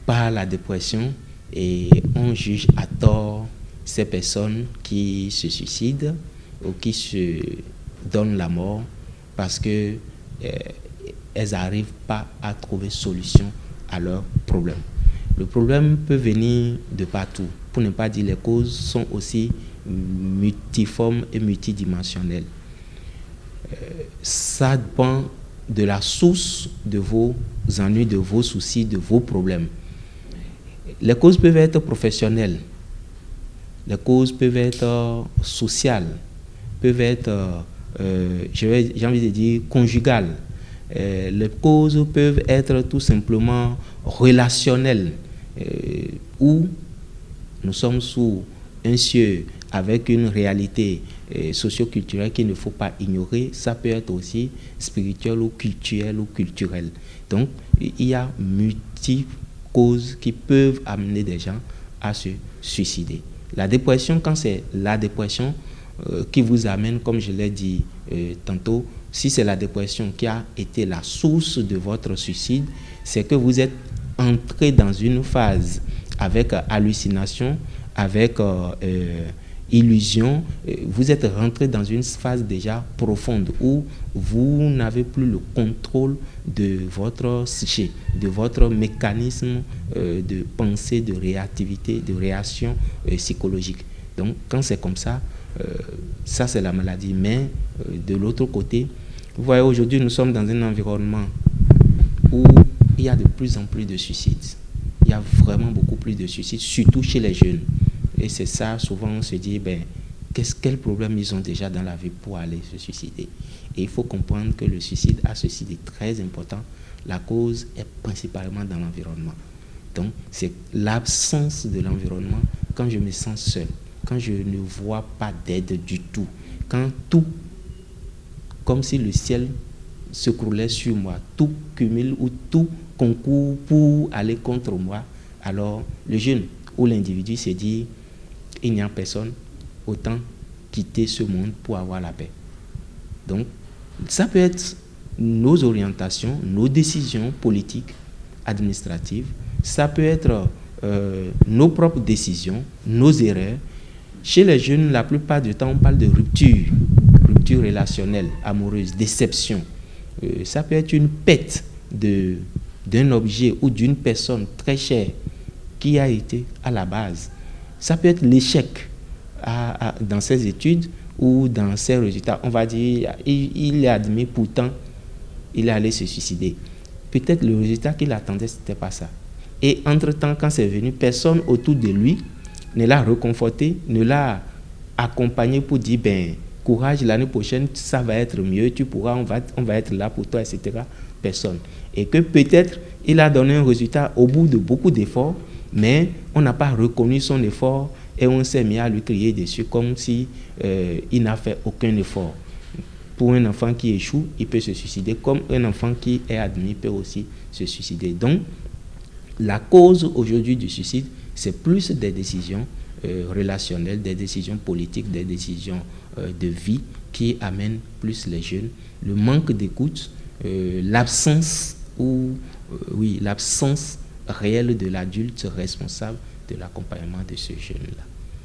par la dépression et on juge à tort ces personnes qui se suicident ou qui se donnent la mort parce que elles n'arrivent pas à trouver solution à leurs problèmes. Le problème peut venir de partout. Pour ne pas dire les causes sont aussi multiformes et multidimensionnelles. Ça dépend de la source de vos ennuis, de vos soucis, de vos problèmes. Les causes peuvent être professionnelles, les causes peuvent être sociales, peuvent être, j'ai envie de dire, conjugales. Les causes peuvent être tout simplement relationnelles, où nous sommes sous un cieux avec une réalité socio-culturelle qu'il ne faut pas ignorer. Ça peut être aussi spirituel ou culturel. Donc, il y a multiples causes qui peuvent amener des gens à se suicider. La dépression, quand c'est la dépression qui vous amène, comme je l'ai dit tantôt, si c'est la dépression qui a été la source de votre suicide, c'est que vous êtes entré dans une phase avec hallucination, avec illusion, vous êtes rentré dans une phase déjà profonde où vous n'avez plus le contrôle de votre psyché, de votre mécanisme de pensée, de réactivité, de réaction psychologique. Donc, quand c'est comme ça, ça c'est la maladie. Mais de l'autre côté, vous voyez, aujourd'hui, nous sommes dans un environnement où il y a de plus en plus de suicides. Il y a vraiment beaucoup plus de suicides, surtout chez les jeunes. Et c'est ça, souvent on se dit, quel problème ils ont déjà dans la vie pour aller se suicider. Et il faut comprendre que le suicide a ceci de très important. La cause est principalement dans l'environnement. Donc, c'est l'absence de l'environnement. Quand je me sens seul, quand je ne vois pas d'aide du tout, quand tout, comme si le ciel s'écroulait sur moi, tout cumule ou tout concourt pour aller contre moi, alors le jeune ou l'individu se dit, il n'y a personne, autant quitter ce monde pour avoir la paix. Donc, ça peut être nos orientations, nos décisions politiques, administratives, ça peut être nos propres décisions, nos erreurs. Chez les jeunes, la plupart du temps, on parle de rupture relationnelle, amoureuse, déception. Ça peut être une perte d'un objet ou d'une personne très chère qui a été à la base. Ça peut être l'échec dans ses études ou dans ses résultats. On va dire, il est admis, pourtant, il est allé se suicider. Peut-être le résultat qu'il attendait, ce n'était pas ça. Et entre-temps, quand c'est venu, personne autour de lui ne l'a reconforté, ne l'a accompagné pour dire, courage, l'année prochaine, ça va être mieux, tu pourras, on va être là pour toi, etc. Personne. Et que peut-être, il a donné un résultat au bout de beaucoup d'efforts, mais on n'a pas reconnu son effort et on s'est mis à lui crier dessus comme si il n'a fait aucun effort. Pour un enfant qui échoue, il peut se suicider, comme un enfant qui est admis peut aussi se suicider. Donc, la cause aujourd'hui du suicide, c'est plus des décisions relationnelles, des décisions politiques, des décisions de vie qui amènent plus les jeunes. Le manque d'écoute, l'absence l'absence réelle de l'adulte responsable de l'accompagnement de ce jeune-là.